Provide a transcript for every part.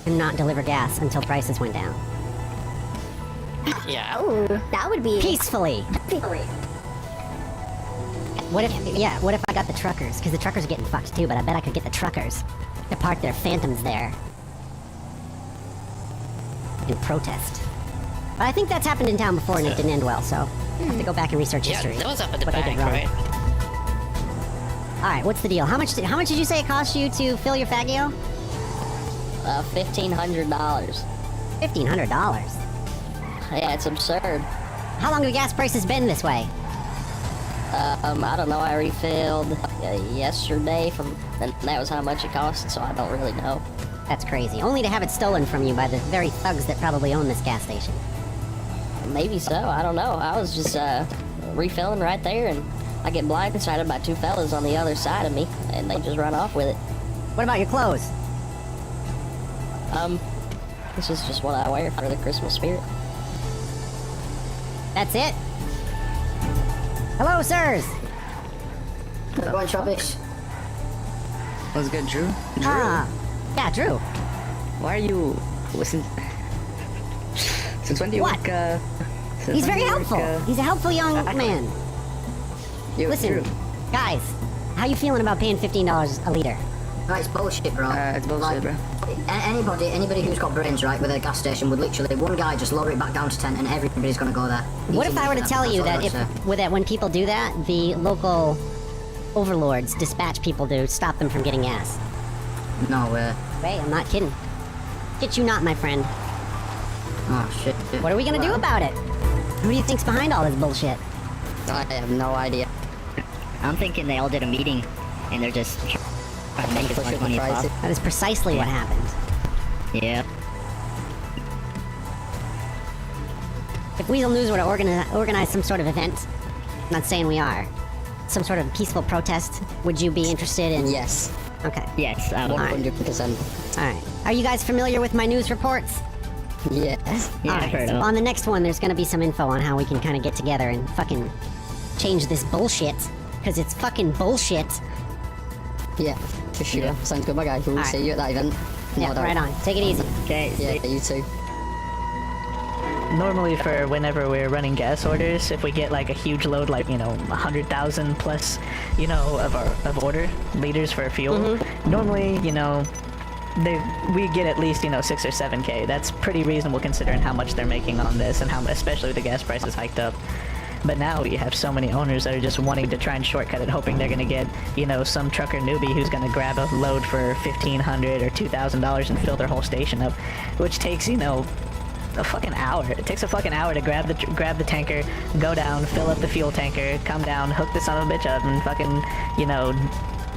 and not deliver gas until prices went down. Yeah. Oh, that would be... Peacefully. What if I got the truckers? Because the truckers are getting fucked too, but I bet I could get the truckers to park their Phantoms there and protest. But I think that's happened in town before and it didn't end well, so I have to go back and research history. Yeah, that was up at the What they back, did wrong. right? Alright, what's the deal? How much did you say it cost you to fill your Faggio? $1,500. $1,500? Yeah, it's absurd. How long have gas prices been this way? I don't know, I refilled yesterday and that was how much it cost, so I don't really know. That's crazy. Only to have it stolen from you by the very thugs that probably own this gas station. Maybe so, I don't know. I was just refilling right there and I get blindsided by two fellas on the other side of me and they just run off with it. What about your clothes? This is just what I wear for the Christmas spirit. That's it? Hello, sirs! Go on, Travis. What's good, Drew? Ah, yeah, Drew. Why are you... Since when do you What? work, He's very helpful. He's a helpful young man. Yo, Listen, Drew. guys, how you feeling about paying $15 a liter? No, it's bullshit, bro. It's bullshit, bro. Anybody who's got brains, right, with a gas station would literally, one guy just lower it back down to 10 and everybody's gonna go there. What Easy if I were to money, tell you that's that all I'd say. with that when people do that, the local overlords dispatch people to stop them from getting gas? No way. Hey, I'm not kidding. Shit you not, my friend. Oh, shit. What are we gonna do about it? Who do you think's behind all this bullshit? I have no idea. I'm thinking they all did a meeting, and they're just trying to make as much money as possible. That is precisely what happened. Yeah. If Weasel News were to organize some sort of event, I'm not saying we are, some sort of peaceful protest, would you be interested in? Yes. Okay. Yes. 100%. Alright. Are you guys familiar with my news reports? Yes. Yeah, I've heard of it. On the next one, there's gonna be some info on how we can kind of get together and fucking change this bullshit. Because it's fucking bullshit. Yeah, for sure. Sounds good, my guy. We'll see you at that event. Yeah, No doubt. right on. Take it easy. Okay. Yeah, you too. Normally for whenever we're running gas orders, if we get like a huge load, like, 100,000 plus, of order liters for fuel, normally, we get at least, 6 or 7K. That's pretty reasonable considering how much they're making on this and how, especially with the gas prices hiked up. But now you have so many owners that are just wanting to try and shortcut it, hoping they're gonna get, some trucker newbie who's gonna grab a load for $1,500 or $2,000 and fill their whole station up, which takes, a fucking hour. It takes a fucking hour to grab the tanker, go down, fill up the fuel tanker, come down, hook the son of a bitch up, and fucking,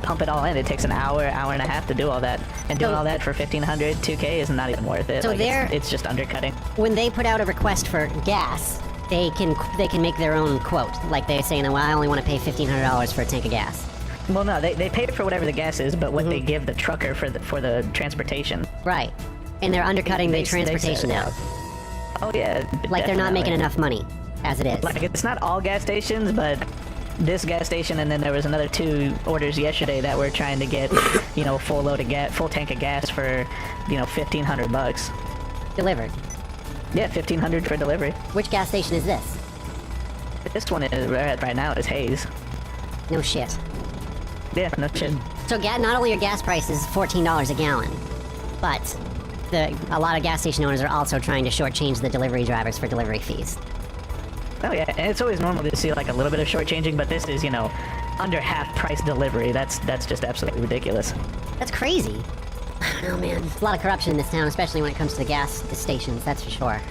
pump it all in. It takes an hour and a half to do all that. And doing all that for $1,500, $2K is not even worth it. So like, they're... it's just undercutting. When they put out a request for gas, they can make their own quote. Like they're saying, well, I only want to pay $1,500 for a tank of gas. Well, no, they pay for whatever the gas is, but what they give the trucker for the transportation. Right. And they're undercutting the transportation out. Oh yeah. Like they're not making definitely. enough money, as it is. Like, it's not all gas stations, but this gas station, and then there was another 2 orders yesterday that were trying to get, full tank of gas for, $1,500. Delivered. Yeah, $1,500 for delivery. Which gas station is this? This one is right now is Hayes. No shit. Yeah, no shit. So not only are gas prices $14 a gallon, but a lot of gas station owners are also trying to shortchange the delivery drivers for delivery fees. Oh yeah, and it's always normal to see like a little bit of shortchanging, but this is, under half price delivery. That's just absolutely ridiculous. That's crazy. I don't know, man. There's a lot of corruption in this town, especially when it comes to the gas stations, that's for sure.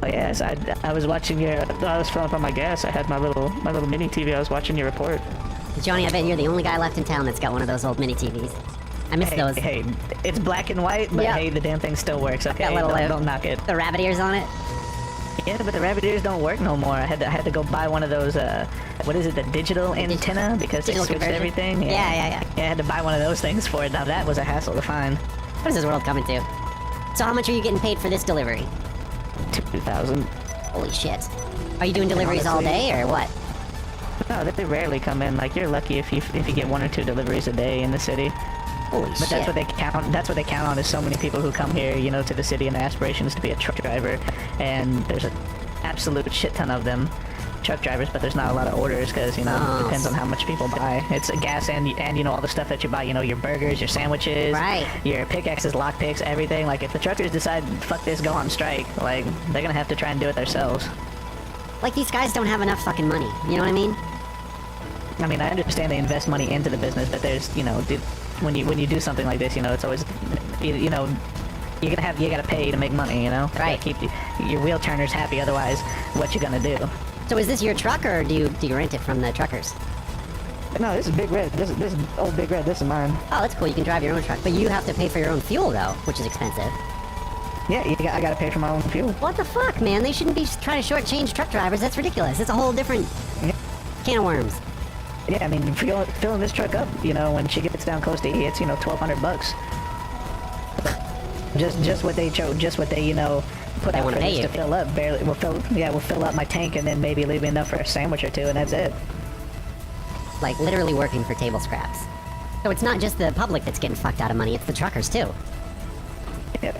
Oh yes, I was watching I was filling up on my gas. I had my little mini TV. I was watching your report. Johnny, I bet you're the only guy left in town that's got one of those old mini TVs. I miss those. Hey, it's black and white, but hey, the damn thing still works. Okay, don't knock it. The rabbit ears on it. Yeah, but the rabbit ears don't work no more. I had to go buy one of those. What is it? The digital antenna because they switched everything. Yeah. Yeah, I had to buy one of those things for it. Now that was a hassle to find. What is this world coming to? So how much are you getting paid for this delivery? 2,000. Holy shit. Are you doing deliveries all day or what? No, they rarely come in. Like, you're lucky if you get 1 or 2 deliveries a day in the city. Holy But shit. that's what they count. That's what they count on is so many people who come here, you know, to the city and their aspirations to be a truck driver, and there's an absolute shit ton of them, truck drivers. But there's not a lot of orders because you know Oh. it depends on how much people buy. It's gas and you know all the stuff that you buy. You know your burgers, your sandwiches, Right. your pickaxes, lockpicks, everything. Like if the truckers decide fuck this, go on strike, like they're gonna have to try and do it themselves. Like, these guys don't have enough fucking money. You know what I mean? I mean, I understand they invest money into the business, but there's, you know, when you do something like this, you know, it's always, you know, you gotta pay to make money, you know. Right. You gotta keep your wheel turners happy. Otherwise, what you gonna do? So is this your truck, or do you rent it from the truckers? No, this is Big Red. This is old Big Red. This is mine. Oh, that's cool. You can drive your own truck, but you have to pay for your own fuel, though, which is expensive. Yeah, I gotta pay for my own fuel. What the fuck, man? They shouldn't be trying to shortchange truck drivers. That's ridiculous. It's a whole different can of worms. Yeah, I mean, filling this truck up, you know, when she gets down close to E, it's, you know, $1,200. Just what they chose, just what they, you know, put They out wanna for pay this you. to fill up. Barely, we'll fill up my tank and then maybe leave me enough for a sandwich or two, and that's it. Like, literally working for table scraps. So it's not just the public that's getting fucked out of money, it's the truckers, too. Yeah.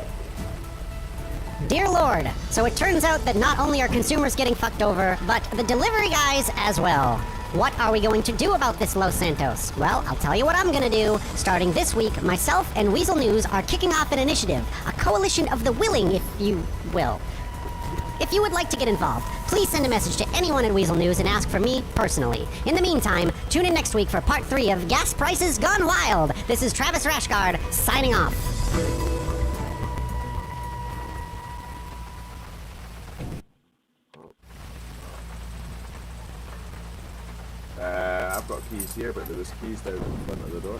Dear Lord, so it turns out that not only are consumers getting fucked over, but the delivery guys as well. What are we going to do about this, Los Santos? Well, I'll tell you what I'm gonna do. Starting this week, myself and Weasel News are kicking off an initiative, a coalition of the willing, if you will. If you would like to get involved, please send a message to anyone at Weasel News and ask for me personally. In the meantime, tune in next week for part 3 of Gas Prices Gone Wild. This is Travis Rashgard, signing off. I've got keys here, but there was keys down in front of the door.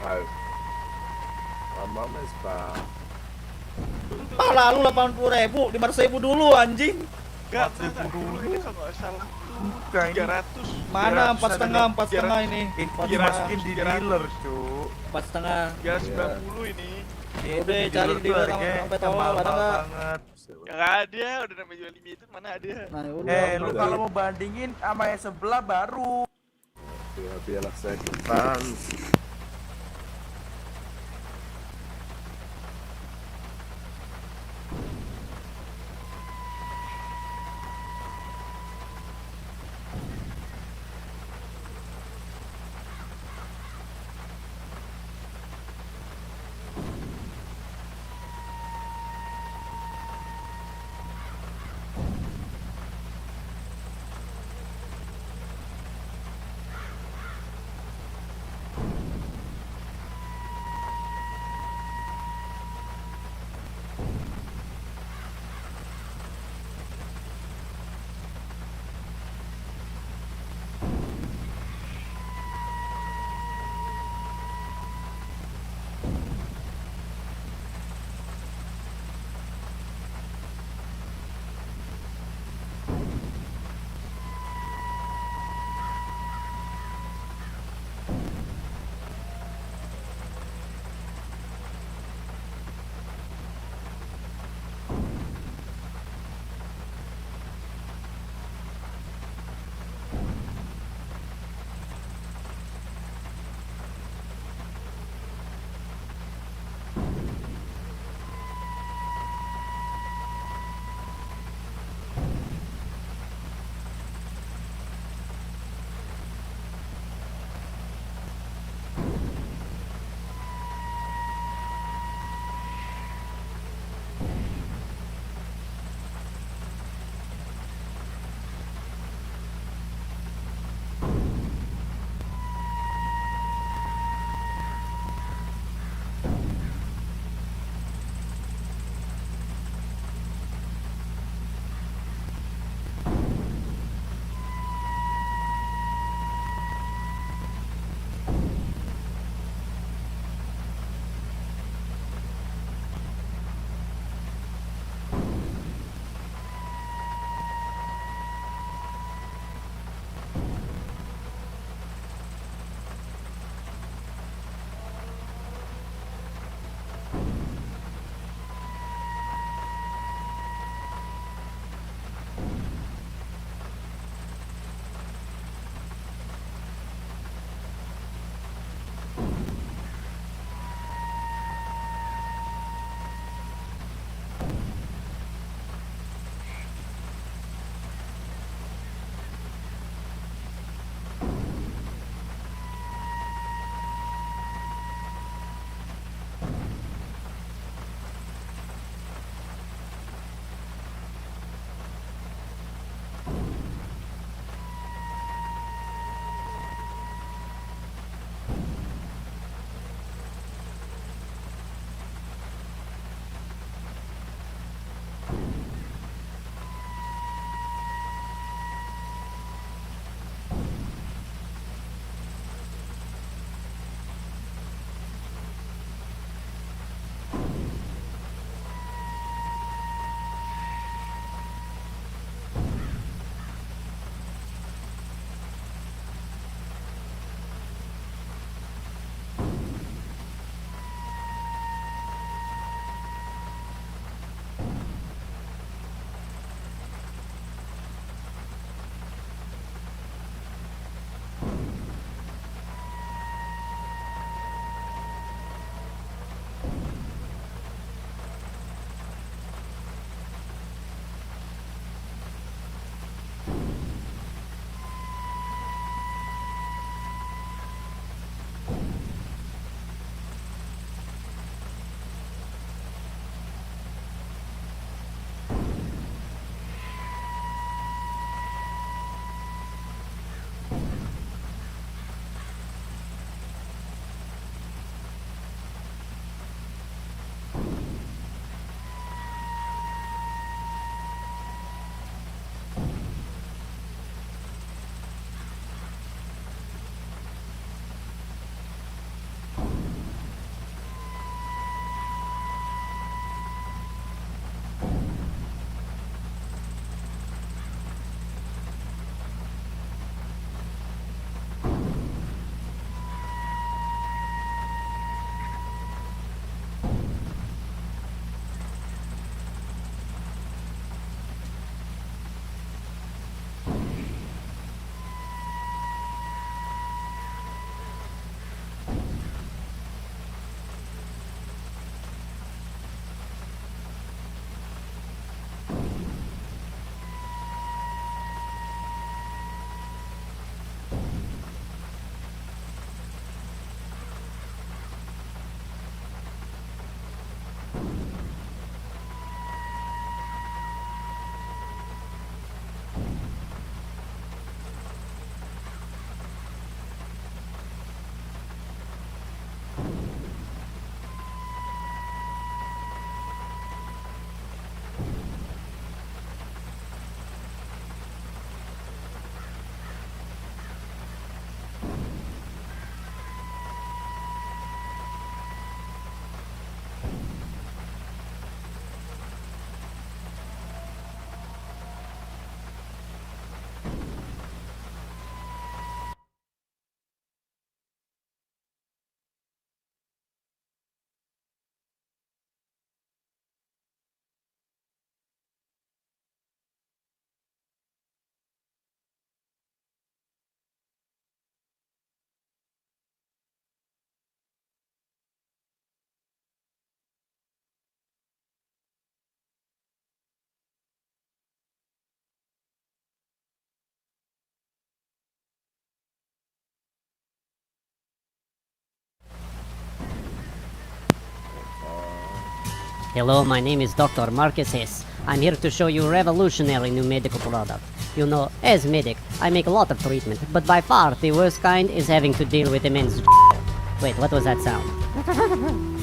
Oh. My mum is back. Ah, lalu 80.000, 500.000 dulu anjing. Enggak, 4.000 dulu ini kalau nggak salah. Bukan. 300. Mana 4,5 ini? Dimasukin di dealer, Cuk. 4,5. 390 ini. Udah cari di dealer sampai tolol, ada nggak? Nggak ada, udah namanya jual limited mana ada. Nah, udah. Lu kalau mau bandingin sama yang sebelah baru. Ya, biarlah saya kentang. Hello, my name is Dr. Marcus Hess. I'm here to show you revolutionary new medical product. You know, as medic, I make a lot of treatment, but by far the worst kind is having to deal with immense. Wait, what was that sound?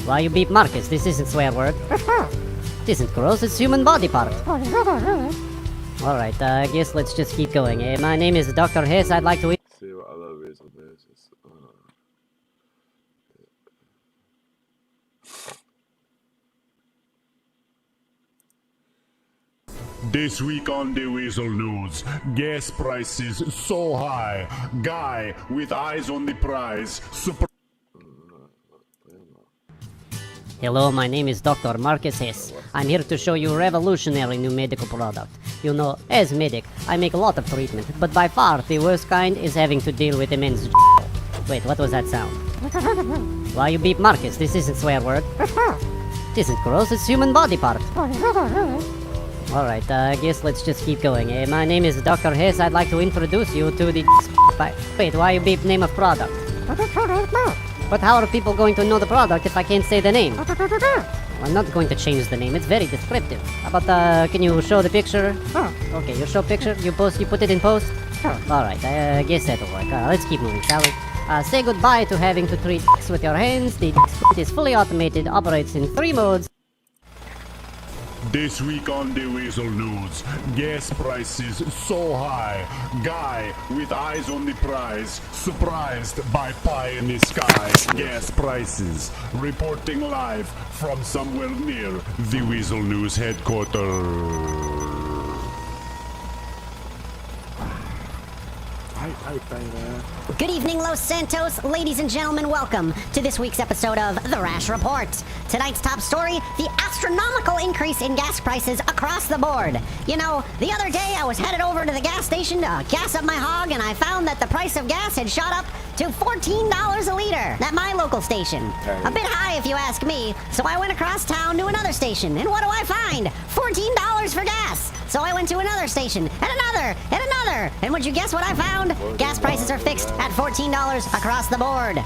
Why you beep Marcus? This isn't swear word. It isn't gross, it's human body part. Alright, I guess let's just keep going. My name is Dr. Hess. I'd like to... See what other reason there is. This week on the Weasel News, gas prices so high, guy with eyes on the prize, Hello, my name is Dr. Marcus Hess. I'm here to show you revolutionary new medical product. You know, as medic, I make a lot of treatment, but by far the worst kind is having to deal with immense. Wait, what was that sound? Why you beep Marcus? This isn't swear word. It isn't gross, it's human body part. Alright, I guess let's just keep going. My name is Dr. Hess. I'd like to introduce you to the... Wait, why you beep name of product? But how are people going to know the product if I can't say the name? I'm not going to change the name, it's very descriptive. But can you show the picture? Okay, you show picture, you put it in post? Alright, I guess that'll work. Let's keep moving, shall we? Say goodbye to having to treat with your hands. The is fully automated, operates in 3 modes. This week on the Weasel News, gas prices so high, guy with eyes on the prize, surprised by pie in the sky. Gas prices, reporting live from somewhere near the Weasel News headquarters. Good evening, Los Santos. Ladies and gentlemen, welcome to this week's episode of The Rash Report. Tonight's top story, the astronomical increase in gas prices across the board. You know, the other day I was headed over to the gas station to gas up my hog, and I found that the price of gas had shot up to $14 a liter at my local station. A bit high if you ask me, so I went across town to another station, and what do I find? $14 for gas. So I went to another station, and another, and another, and would you guess what I found? Gas prices are fixed at $14 across the board.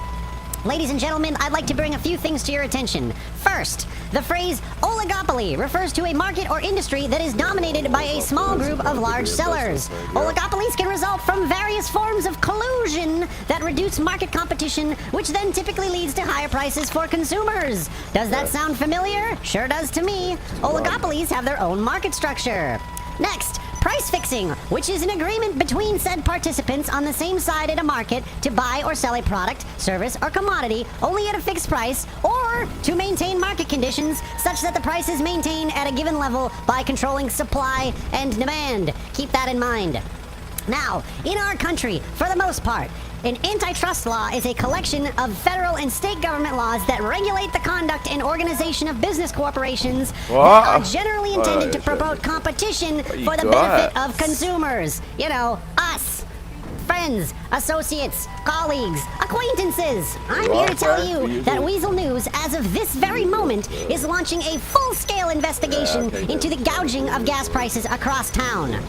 Ladies and gentlemen, I'd like to bring a few things to your attention. First, the phrase oligopoly refers to a market or industry that is dominated by a small group of large sellers. Oligopolies can result from various forms of collusion that reduce market competition, which then typically leads to higher prices for consumers. Does that sound familiar? Sure does to me. Oligopolies have their own market structure. Next, price fixing, which is an agreement between said participants on the same side in a market to buy or sell a product, service, or commodity only at a fixed price, or to maintain market conditions such that the price is maintained at a given level by controlling supply and demand. Keep that in mind. Now, in our country, for the most part, an antitrust law is a collection of federal and state government laws that regulate the conduct and organization of business corporations that are generally intended to promote competition for the benefit of consumers. You know, us. Friends, associates, colleagues, acquaintances. I'm here to tell you that Weasel News, as of this very moment, is launching a full-scale investigation into the gouging of gas prices across town.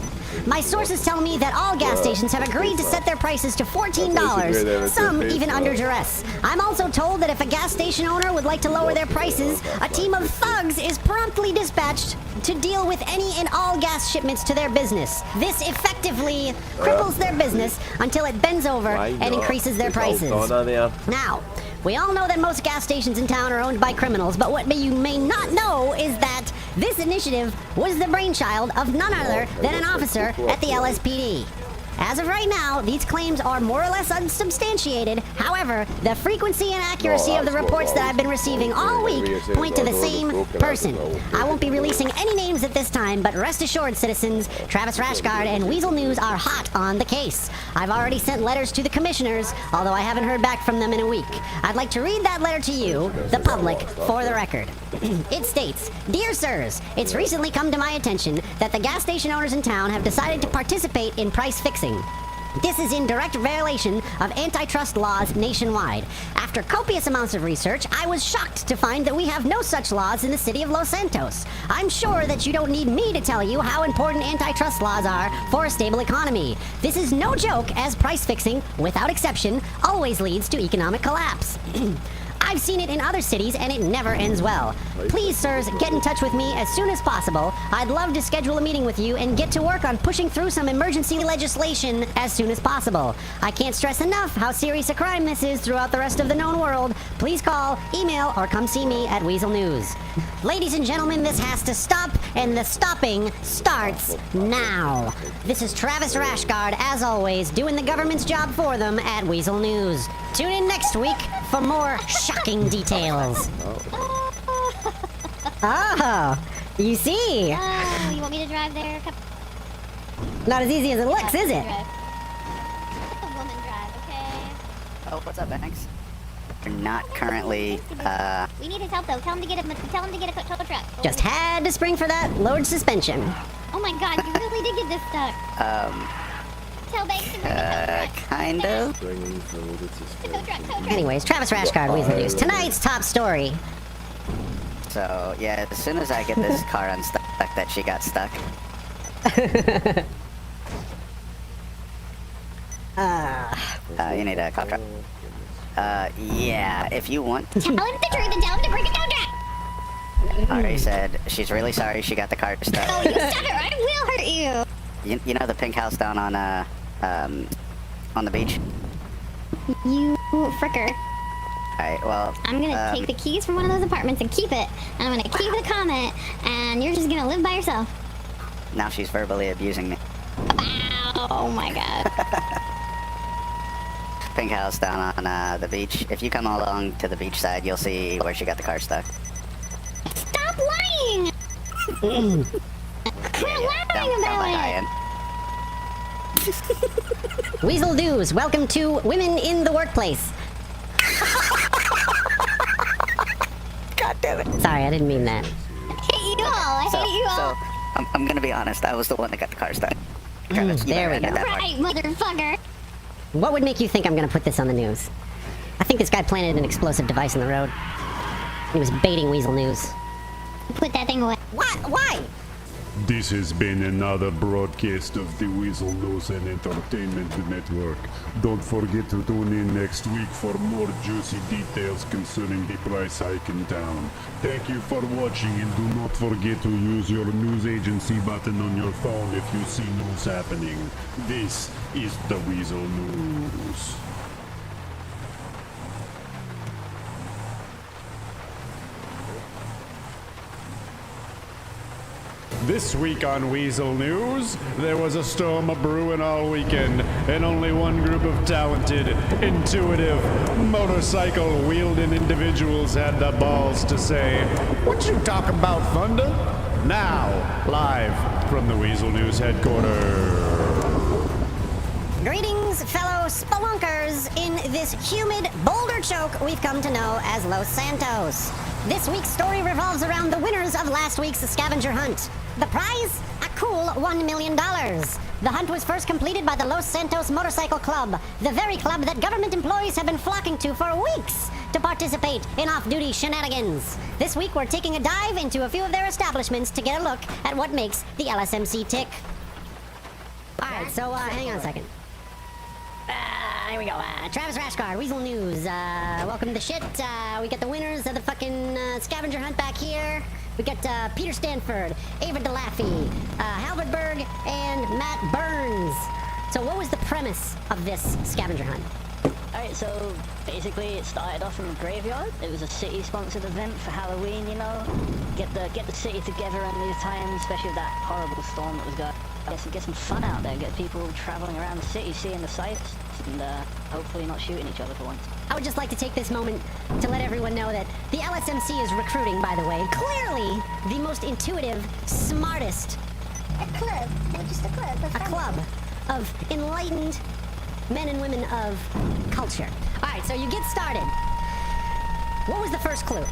My sources tell me that all gas stations have agreed to set their prices to $14, some even under duress. I'm also told that if a gas station owner would like to lower their prices, a team of thugs is promptly dispatched to deal with any and all gas shipments to their business. This effectively cripples their business until it bends over and increases their prices. Now, we all know that most gas stations in town are owned by criminals, but what you may not know is that this initiative was the brainchild of none other than an officer at the LSPD. As of right now, these claims are more or less unsubstantiated. However, the frequency and accuracy of the reports that I've been receiving all week point to the same person. I won't be releasing any names at this time, but rest assured, citizens, Travis Rashgard and Weasel News are hot on the case. I've already sent letters to the commissioners, although I haven't heard back from them in a week. I'd like to read that letter to you, the public, for the record. It states, "Dear sirs, it's recently come to my attention that the gas station owners in town have decided to participate in price fixing. This is in direct violation of antitrust laws nationwide. After copious amounts of research, I was shocked to find that we have no such laws in the city of Los Santos. I'm sure that you don't need me to tell you how important antitrust laws are for a stable economy. This is no joke, as price fixing, without exception, always leads to economic collapse. I've seen it in other cities and it never ends well. Please, sirs, get in touch with me as soon as possible. I'd love to schedule a meeting with you and get to work on pushing through some emergency legislation as soon as possible. I can't stress enough how serious a crime this is throughout the rest of the known world. Please call, email, or come see me at Weasel News. Ladies and gentlemen, this has to stop, and the stopping starts now. This is Travis Rashguard, as always, doing the government's job for them at Weasel News. Tune in next week for more shocking details. Oh, you see? Oh, you want me to drive there? Not as easy as it looks, is it? Let the woman drive, okay? Oh, what's up, Banks? You're not currently, We need his help though. Tell him to get a tow truck. Just had to spring for that lowered suspension. Oh my god, you really did get this stuck. Tell Banks to bring the kind of. tow truck. Anyways, Travis Rashguard, Weasel News. Tonight's top story. So, yeah, as soon as I get this car unstuck, that she got stuck. You need a cop truck. Yeah, if you want. Tell him the truth and tell him to bring a tow truck. Already said she's really sorry she got the car stuck. Oh, you stutter! I will hurt you. You know the pink house down on the beach? You fricker. Alright, well... I'm gonna take the keys from one of those apartments and keep it. And I'm gonna keep the comment, and you're just gonna live by yourself. Now she's verbally abusing me. Ow, oh my god. Pink house down on the beach. If you come along to the beach side, you'll see where she got the car stuck. Stop lying! Quit lying about it! Weasel News, welcome to Women in the Workplace. God damn it. Sorry, I didn't mean that. I hate you all! I hate you all! So, I'm gonna be honest, I was the one that got the car stuck. Travis, you there we better go. edit that part. Right, motherfucker! What would make you think I'm gonna put this on the news? I think this guy planted an explosive device in the road. He was baiting Weasel News. Put that thing away. What? Why? This has been another broadcast of the Weasel News and Entertainment Network. Don't forget to tune in next week for more juicy details concerning the price hike in town. Thank you for watching, and do not forget to use your news agency button on your phone if you see news happening. This is the Weasel News. This week on Weasel News, there was a storm a-brewing all weekend, and only one group of talented, intuitive, motorcycle-wielding individuals had the balls to say, "What you talk about, Thunder?" Now, live from the Weasel News headquarters. Greetings, fellow spelunkers, in this humid boulder choke we've come to know as Los Santos. This week's story revolves around the winners of last week's scavenger hunt. The prize? A cool $1 million. The hunt was first completed by the Los Santos Motorcycle Club, the very club that government employees have been flocking to for weeks to participate in off-duty shenanigans. This week we're taking a dive into a few of their establishments to get a look at what makes the LSMC tick. Alright, so hang on a second. Here we go. Travis Rashguard, Weasel News. Welcome to shit. We got the winners of the fucking scavenger hunt back here. We got Peter Stanford, Ava DeLaffey, Halbert Berg, and Matt Burns. So what was the premise of this scavenger hunt? Alright, so basically it started off in the graveyard. It was a city-sponsored event for Halloween, you know. Get the city together in these times, especially with that horrible storm that was going. Get some fun out there, get people traveling around the city, seeing the sights, and hopefully not shooting each other for once. I would just like to take this moment to let everyone know that the LSMC is recruiting, by the way, clearly the most intuitive, smartest... A club. Just a club. A club of enlightened men and women of culture. Alright, so you get started. What was the first clue?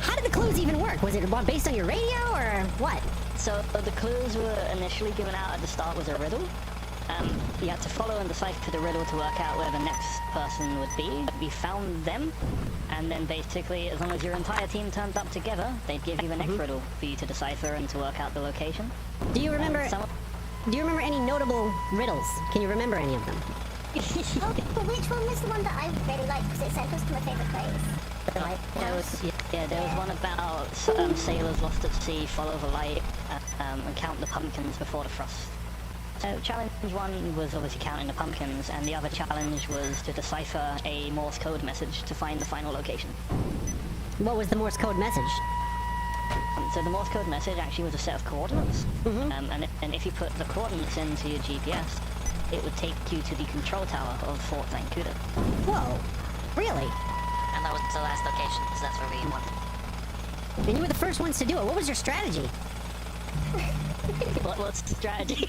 How did the clues even work? Was it based on your radio, or what? So the clues were initially given out at the start was a riddle. You had to follow and decipher the riddle to work out where the next person would be. We found them, and then basically, as long as your entire team turned up together, they'd give you the next riddle for you to decipher and to work out the location. Do you remember any notable riddles? Can you remember any of them? But which one was the one that I really liked because it sent us to my favourite place? There was one about sailors lost at sea, follow the light, and count the pumpkins before the frost. So challenge one was obviously counting the pumpkins, and the other challenge was to decipher a Morse code message to find the final location. What was the Morse code message? So the Morse code message actually was a set of coordinates, and if you put the coordinates into your GPS, it would take you to the control tower of Fort Zancudo. Whoa, really? And that was the last location, because that's where we wanted. And you were the first ones to do it. What was your strategy? What's the strategy?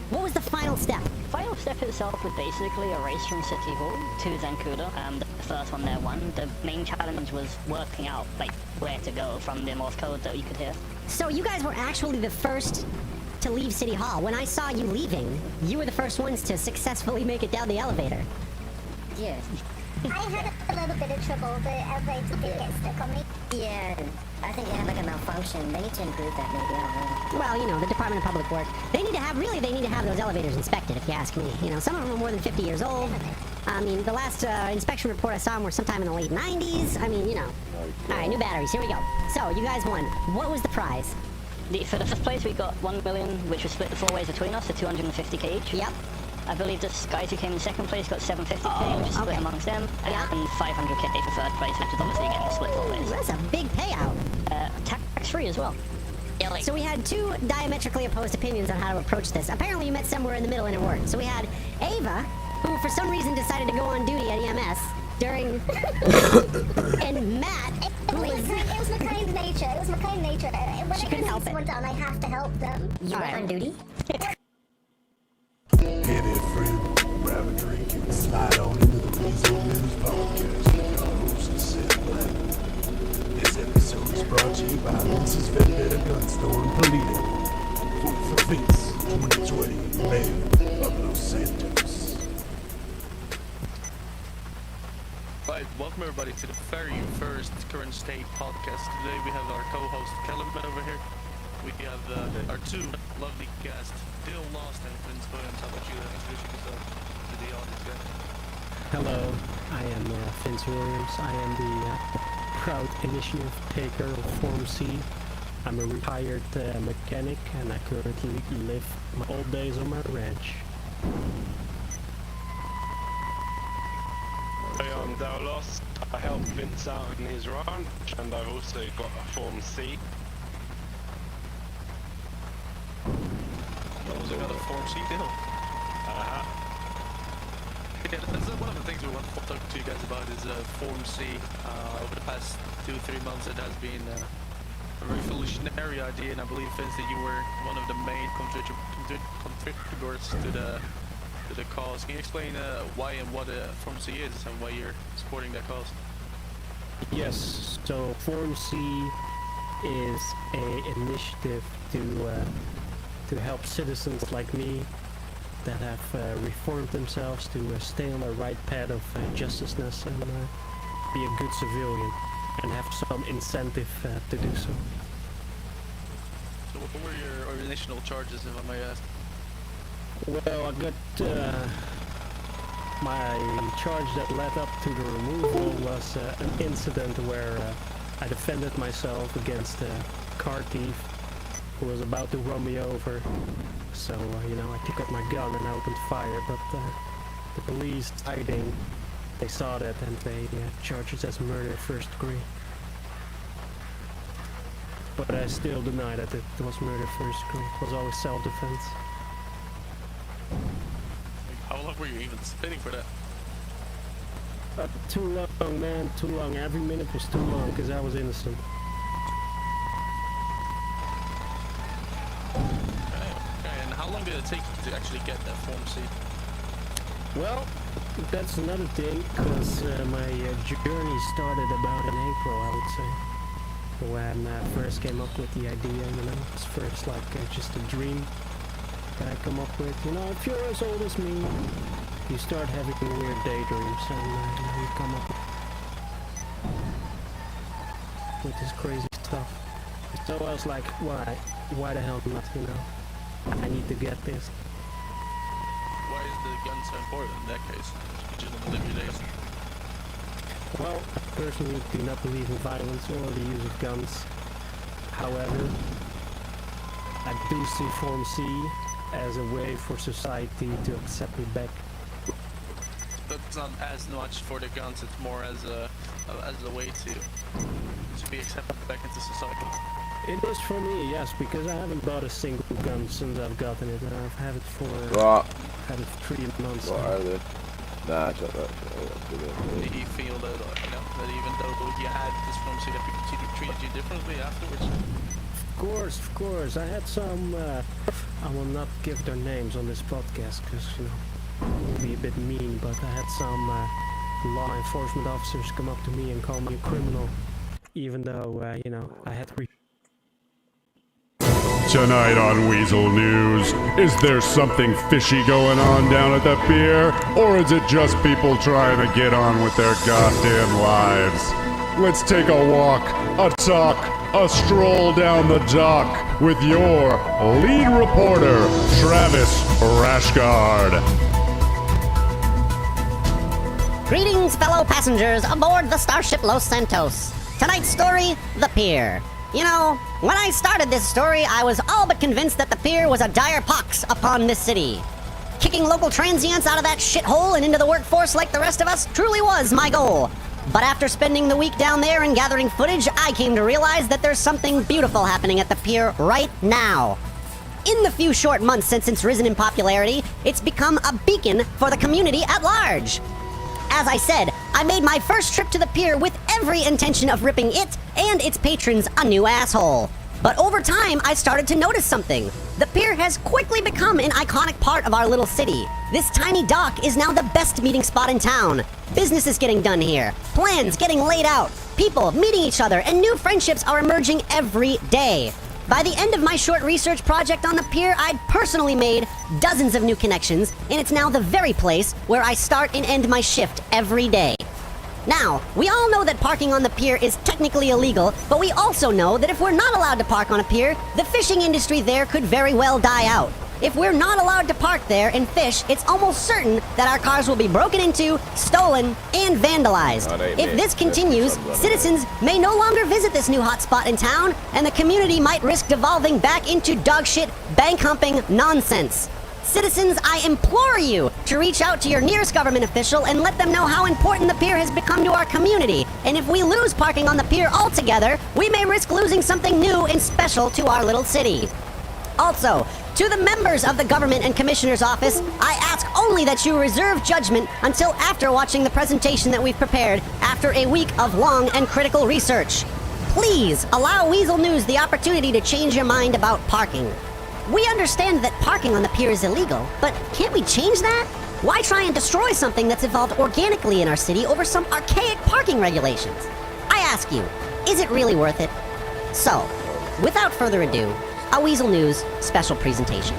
What was the final step? Final step itself was basically a race from City Hall to Zancudo. The first one there won. The main challenge was working out like where to go from the Morse code that you could hear. So you guys were actually the first to leave City Hall. When I saw you leaving, you were the first ones to successfully make it down the elevator. Yes. I had a little bit of trouble. The elevator did get stuck on me. Yeah, I think they had like a malfunction. They need to improve that maybe, I don't know. Well, you know, the Department of Public Works, they need to have those elevators inspected, if you ask me. You know, some of them are more than 50 years old. I mean, the last inspection report I saw them were sometime in the late 90s. I mean, you know. Alright, new batteries, here we go. So, you guys won. What was the prize? For the first place, we got 1 million, which was split the 4 ways between us, to 250k each. Yep. I believe the guys who came in second place got 750k, which is split amongst them, and 500k for third place, which is obviously again split 4 ways. That's a big payout. Tax-free as well. So we had two diametrically opposed opinions on how to approach this. Apparently you met somewhere in the middle and it worked. So we had Ava, who for some reason decided to go on duty at EMS during... and Matt, It was my kind nature. It was my kind nature. When She couldn't help it. Someone down, I have to help them. You went on duty? Hey there, friend. Grab a drink and slide on into the Please Old News podcast with your host, Seth Black. This episode is brought to you by Vince's Vendetta Gun Store in Toledo. Vote for Vince 2020, Mayor of Los Santos. Right, welcome everybody to the very first Current State podcast. Today we have our co-host Kellerman over here. We have our two lovely guests, Dale Lost and Vince Williams. How about you introduce yourself to the audience, guys? Hello, I am Vince Williams. I am the proud initiative taker of Form C. I'm a retired mechanic and I currently live my old days on my ranch. Hey, I'm Dale Lost. I help Vince out in his ranch and I've also got a Form C. Also got a Form C deal. Yeah, that's one of the things we want to talk to you guys about is Form C. Over the past 2-3 months it has been a revolutionary idea, and I believe, Vince, that you were one of the main contributors to the cause. Can you explain why and what Form C is and why you're supporting that cause? Yes, so Form C is an initiative to help citizens like me that have reformed themselves to stay on the right path of justiceness and be a good civilian and have some incentive to do so. So what were your initial charges, if I may ask? Well, I got my charge that led up to the removal was an incident where I defended myself against a car thief who was about to run me over. So, you know, I took out my gun and opened fire, but the police hiding, they saw that and they charged us as murder first degree. But I still deny that it was murder first degree. It was always self-defense. How long were you even spinning for that? Too long, man, too long. Every minute was too long because I was innocent. And how long did it take you to actually get that Form C? Well, that's another thing, because my journey started about in April, I would say. When I first came up with the idea, you know, it's first like just a dream that I come up with. You know, if you're as old as me, you start having weird daydreams, and you know, you come up with this crazy stuff. So I was like, why the hell not, you know? I need to get this. Why is the gun so important in that case? You just want to live your days. Well, I personally do not believe in violence or the use of guns. However, I do see Form C as a way for society to accept me back. That's not as much for the guns, it's more as a way to be accepted back into society. It is for me, yes, because I haven't bought a single gun since I've gotten it. I've had it for had it for 3 months. What now. are they? Nah, I don't know. Do you feel that, that even though you had this Form C, that people treated you differently afterwards? Of course. I had some, I will not give their names on this podcast, because, it would be a bit mean, but I had some law enforcement officers come up to me and call me a criminal, even though, I had Tonight on Weasel News, is there something fishy going on down at the pier? Or is it just people trying to get on with their goddamn lives? Let's take a walk, a talk, a stroll down the dock with your lead reporter, Travis Rashgard. Greetings, fellow passengers aboard the Starship Los Santos. Tonight's story, the pier. You know, when I started this story, I was all but convinced that the pier was a dire pox upon this city. Kicking local transients out of that shithole and into the workforce like the rest of us truly was my goal. But after spending the week down there and gathering footage, I came to realize that there's something beautiful happening at the pier right now. In the few short months since it's risen in popularity, it's become a beacon for the community at large. As I said, I made my first trip to the pier with every intention of ripping it and its patrons a new asshole. But over time, I started to notice something. The pier has quickly become an iconic part of our little city. This tiny dock is now the best meeting spot in town. Business is getting done here, plans getting laid out, people meeting each other, and new friendships are emerging every day. By the end of my short research project on the pier, I'd personally made dozens of new connections, and it's now the very place where I start and end my shift every day. Now, we all know that parking on the pier is technically illegal, but we also know that if we're not allowed to park on a pier, the fishing industry there could very well die out. If we're not allowed to park there and fish, it's almost certain that our cars will be broken into, stolen, and vandalized. If this continues, citizens may no longer visit this new hotspot in town, and the community might risk devolving back into dogshit, bank-humping nonsense. Citizens, I implore you to reach out to your nearest government official and let them know how important the pier has become to our community. And if we lose parking on the pier altogether, we may risk losing something new and special to our little city. Also, to the members of the government and commissioner's office, I ask only that you reserve judgment until after watching the presentation that we've prepared after a week of long and critical research. Please allow Weasel News the opportunity to change your mind about parking. We understand that parking on the pier is illegal, but can't we change that? Why try and destroy something that's evolved organically in our city over some archaic parking regulations? I ask you, is it really worth it? So, without further ado, a Weasel News special presentation.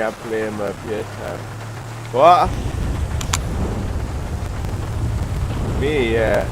I play my PS5. What? Me, yeah.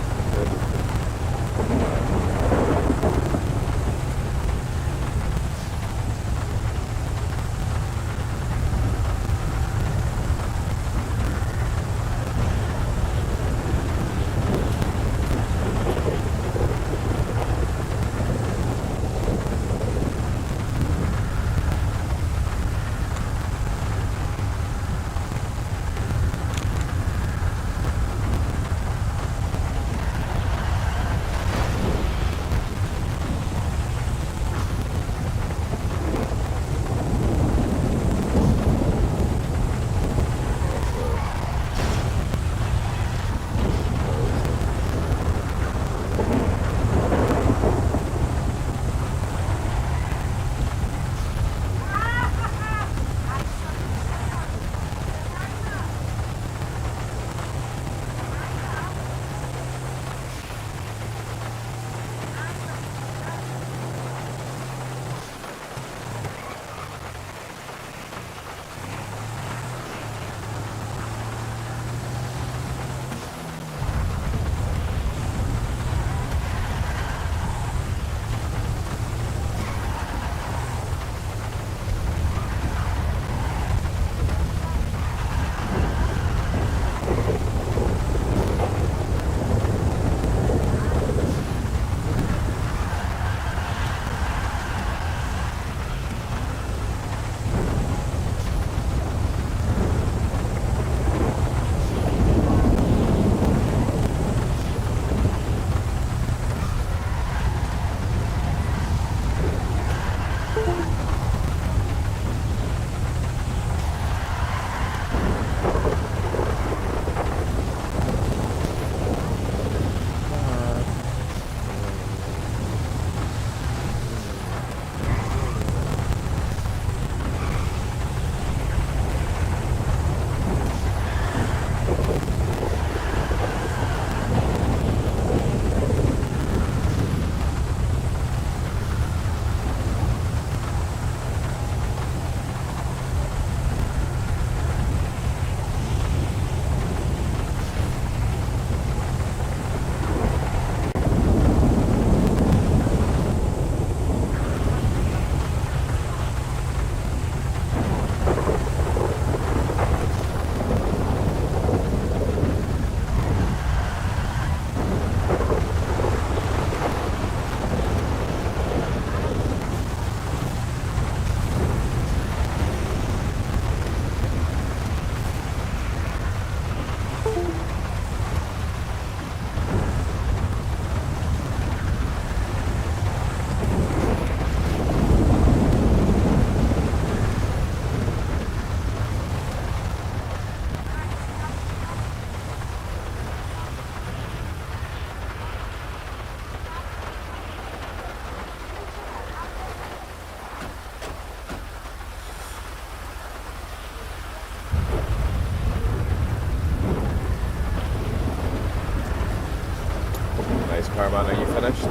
Carman, are you finished?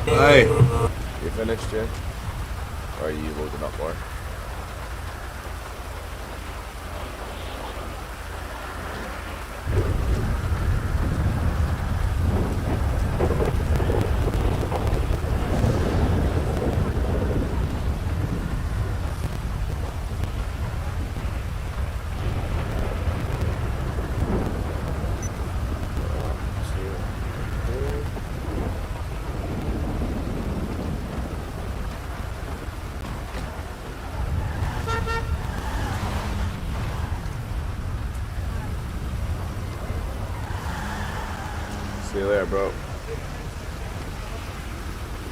Hey. You finished, Jay? Or are you loading up more? See you later, bro.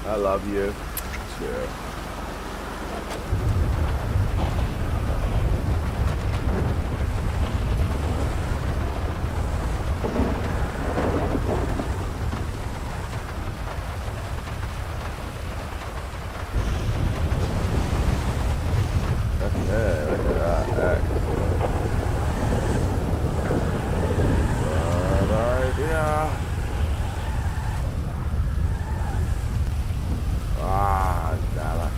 I love you. Sure. Okay, look at that. Good idea. Ah, damn it.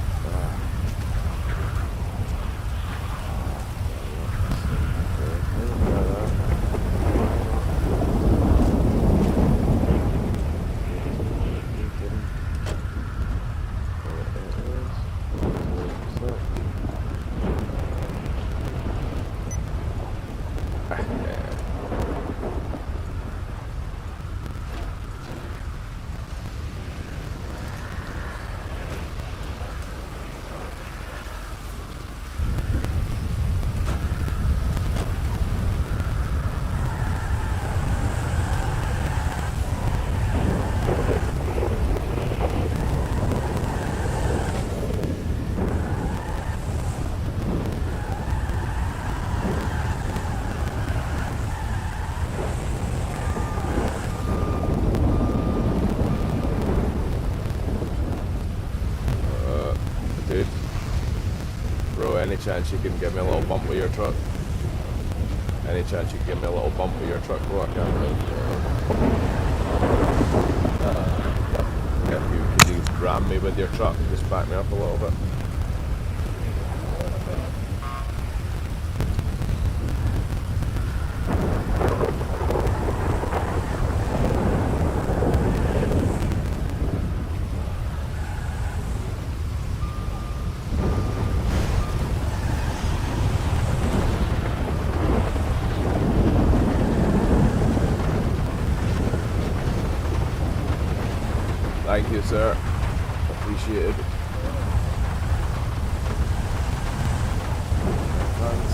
Any chance you can give me a little bump with your truck? Any chance you can give me a little bump with your truck, bro? I can't really. Could you ram me with your truck? Just back me up a little bit. Thank you, sir. Appreciated. Thanks.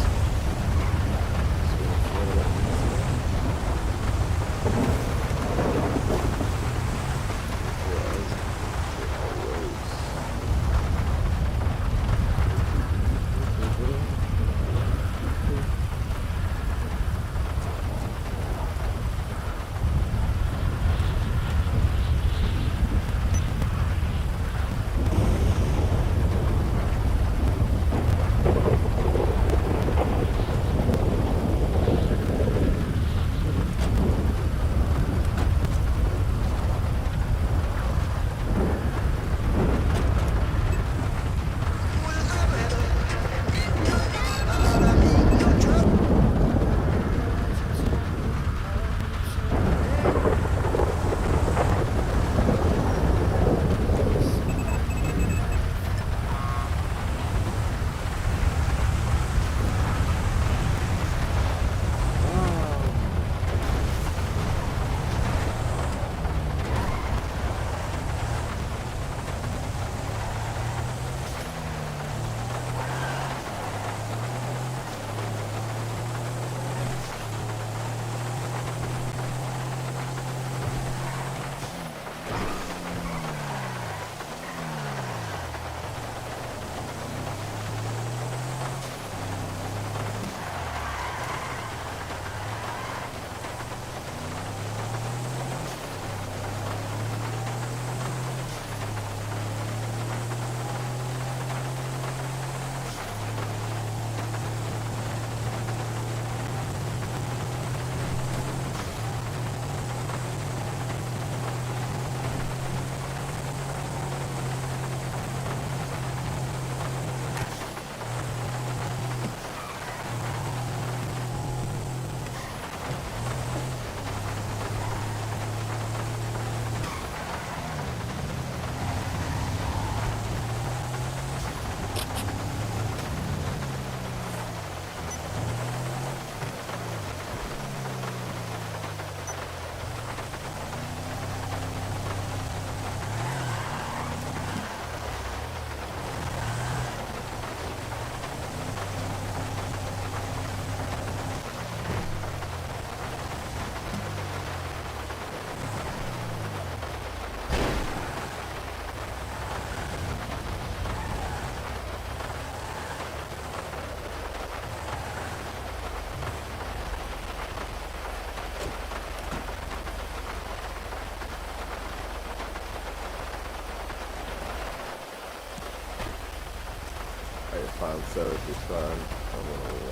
Fan service is fine. I'm gonna